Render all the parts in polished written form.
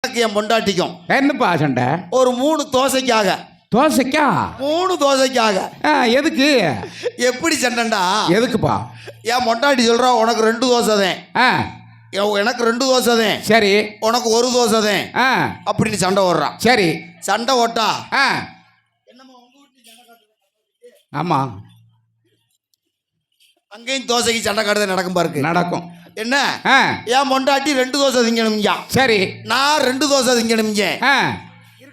என் பொண்டாட்டிக்கும் என்னப்பா சண்டை? ஒரு 3 தோசைக்காக. தோசைக்கா? 3 தோசைக்காக. எதுக்கு? எப்படி சண்டைண்டா? எதுக்குப்பா? என் பொண்டாட்டி சொல்றா உனக்கு 2 தோசை தான், எனக்கு 2 தோசை தான், சரி உனக்கு 1 தோசை தான் அப்படின்னு சண்டை ஓடுறான். சரி சண்டை ஓட்டா ஆமா அங்கேயும் தோசைக்கு சண்டை காடுதான் நடக்கும் பாருக்கு. நடக்கும். என்ன என் பொண்டாட்டி 2 தோசை திங்கணும்யா, சரி நான் 2 தோசை திங்கணும்ங்க,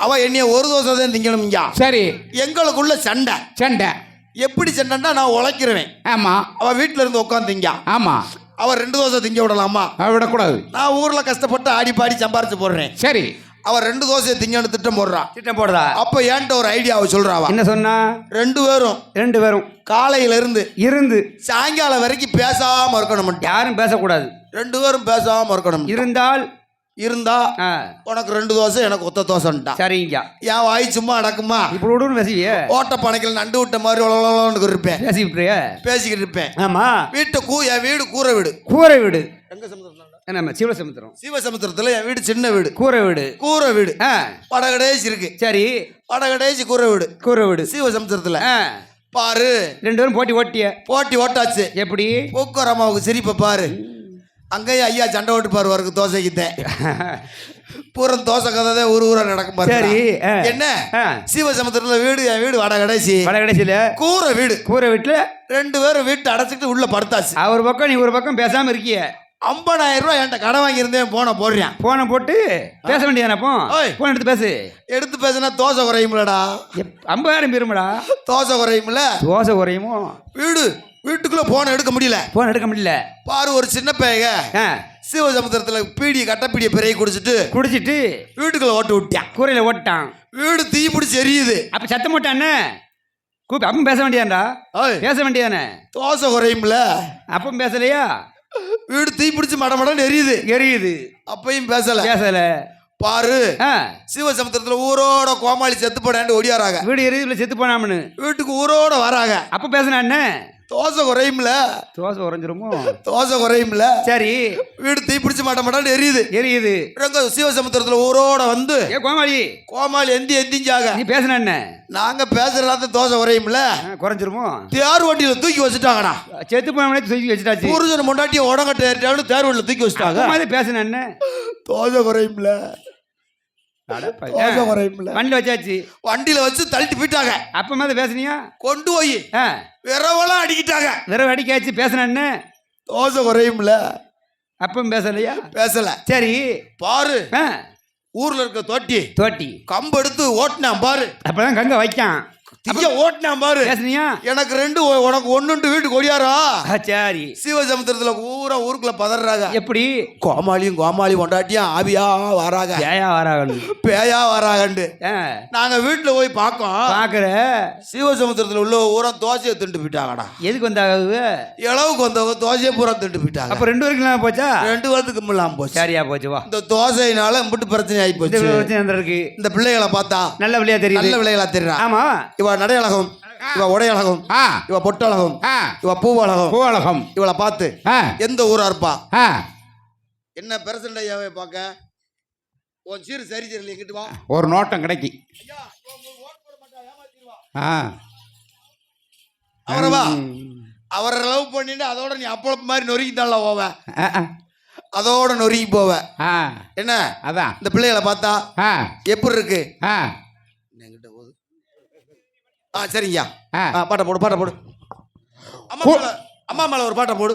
அவ என்னைய 1 தோசை தான் திங்கணும்யா. சரி எங்களுக்குள்ள சண்டை. சண்டை எப்படி சண்டைன்னா நான் உழைக்கிறவேன், ஆமா அவ வீட்டுல இருந்து உட்காந்து திங்க, ஆமா அவ 2 தோசை திங்க விடலாமா? விடக்கூடாது. நான் ஊர்ல கஷ்டப்பட்டு ஆடி பாடி சம்பாரிச்சு போடுறேன், சரி அவ 2 தோசையை திங்கன்னு திட்டம் போடுறான். திட்டம் போடுறா. அப்ப ஏன்ட்ட ஒரு ஐடியாவை சொல்றாவா. என்ன சொன்னா? 2 பேரும் காலையில இருந்து சாயங்காலம் வரைக்கும் பேசாம இருக்கணும். யாரும் பேசக்கூடாது. 2 பேரும் பேசாம இருக்கணும். இருந்தா உனக்கு 2 தோசை எனக்கு 1 தோசைன்ட்டா. சரிங்க. என் வாய் சும்மா அடக்குமா? இப்படி விடுன்னு பேசிய ஓட்ட பனைக்கல் நண்டு விட்ட மாதிரி இருப்பேன், பேசிக்கிட்டு இருப்பேன். ஆமா. என் வீடு கூரை வீடு. எங்க சமுத்திரம்? நம்ம சிவசமுத்திரம். சிவசமுத்திரத்துல என் வீடு சின்ன வீடு, கூரை வீடு. வடகடேசி இருக்கு. சரி, வடகடேசி கூரை வீடு சிவசமுத்திரத்துல. பாரு 2 பேரும் போட்டி ஓட்டாச்சு. எப்படி? போக்குவரமாவுக்கு சிரிப்பை பாரு. அங்கேயும் ஐயா சண்டை ஓட்டு பாரு வருக்கு தோசைக்குத்தேன். பூரம் தோசை கதை தான் ஊரா நடக்கும் பாரு. சரி என்ன சிவசமுத்திரத்துல வீடு, என் வீடு வடகடைசியில கூரை வீட்டுல 2 பேரும் வீட்டு அடைச்சிட்டு உள்ள படுத்தாச்சு. ஒரு பக்கம் நீ ஒரு பக்கம் பேசாம இருக்கிய. 50,000 ரூபாய் என்கிட்ட கடை வாங்கியிருந்தேன். போன போட்டு பேச வேண்டியதானே? போன் எடுத்து பேசுனா தோசை குறையும்லடா. 50,000 பெருமடா. தோசை குறையுமோ? வீட்டுக்குள்ள போன் எடுக்க முடியல. பாரு ஒரு சின்ன பையக சிவசமுத்திரத்துல கட்டப்பீடிய பெரிய குடிச்சிட்டு வீட்டுக்குள்ள ஓட்டு விட்டான். கூரையில ஓட்டான். வீடு தீ பிடிச்சி எரியுது. அப்ப சத்தம் போட்டானே அப்பவும் பேச வேண்டியதான்டா. பேச வேண்டியதானே? தோசை குறையும்ல, அப்பவும் பேசலையா? வீடு தீ பிடிச்சி மடமடன்னு எரியுது. அப்பயும் பேசல. பாரு சிவசமுத்திரத்துல ஊரோட கோமாளி செத்து போடான்னு ஒடியாராங்க. வீடு எரியுதுல செத்து போனாமனு வீட்டுக்கு ஊரோட வராங்க. அப்ப பேசினான்னு தோசை குறையும்ல. தோசை உறைஞ்சிருமோ? தோசை குறையும்ல. சரி, வீடு தீ பிடிச்சி மாட்டான்னு எரியுது. சிவசமுத்திரத்துல ஊரோட வந்து கோமாளி எந்திஞ்சாங்க. நீ பேசின நாங்க பேசுறத தோசை குறையும்ல. குறைஞ்சிருமோ? தேர் வண்டியில தூக்கி வச்சுட்டாங்கடா. செத்து போன தூக்கி வச்சுட்டாச்சு. புருஷன் முன்னாடி உடங்கட்ட ஏறிட்டாலும் தேர் வண்டியில தூக்கி வச்சுட்டாங்க. பேசின தோசை குறையும்ல. வண்டியில வச்சாச்சு. வண்டியில வச்சு தள்ளிட்டு போயிட்டாங்க. அப்ப பேசுனியா? கொண்டு போய் விரவெல்லாம் அடிக்கிட்டாங்க. விரவ அடிக்காச்சு. பேசின தோசை குறையும்ல. அப்பவும் பேசல. சரி, பாரு ஊர்ல இருக்க தோட்டி கம்பு எடுத்து ஓட்டினான் பாரு. அப்பதான் கங்க வைக்கான். ஓட்டினான் பாரு. பேசுனியா? எனக்கு 2 உனக்கு 1 வீட்டுக்கு ஒடியாரா. சரி, சிவசமுத்திரத்துல ஊருக்குள்ள பதறாங்க. எப்படி? கோமாளி கொண்டாட்டியும் ஆவியா வராங்க, பேயா வராகண்டு. நாங்க வீட்டுல போய் பாக்குற சிவசமுத்திரத்துல உள்ள ஊரா தோசையை திண்டு போயிட்டாங்கடா. எதுக்கு வந்தாங்க? இளவுக்கு வந்தவங்க தோசையை பூரா திண்டு போயிட்டாங்க. அப்ப 2 பேருக்கு போச்சா? 2 பேருக்கு இல்லாம போச்சு. சரியா போச்சு. வா, இந்த தோசையினால இம்புட்டு பிரச்சனை ஆகி போச்சு. இந்த பிள்ளைகளை பார்த்தா நல்ல பிள்ளையா தெரியுது. ஆமா, இவ நடையழகம், இவ உடையழகம், இவ பொட்டழகம், இவ பூவழகம். இவளை பார்த்து எந்த ஊரா இருப்பா? என்ன பிரசன்ட் ஐயாவை பார்க்க உன் சீரு சரி எங்கிட்டு வா. ஒரு நோட்டம் கிடைக்கி அவரவா அவரை லவ் பண்ணிட்டு அதோட நீ அப்பள மாதிரி நொறுக்கிட்டால போவ. அதோட நொறுக்கி போவ. என்ன அதான் இந்த பிள்ளைகளை பார்த்தா எப்படி இருக்கு? சரிங்கய்யா, பாட்டை போடு. அம்மா மேல ஒரு பாட்டை போடு.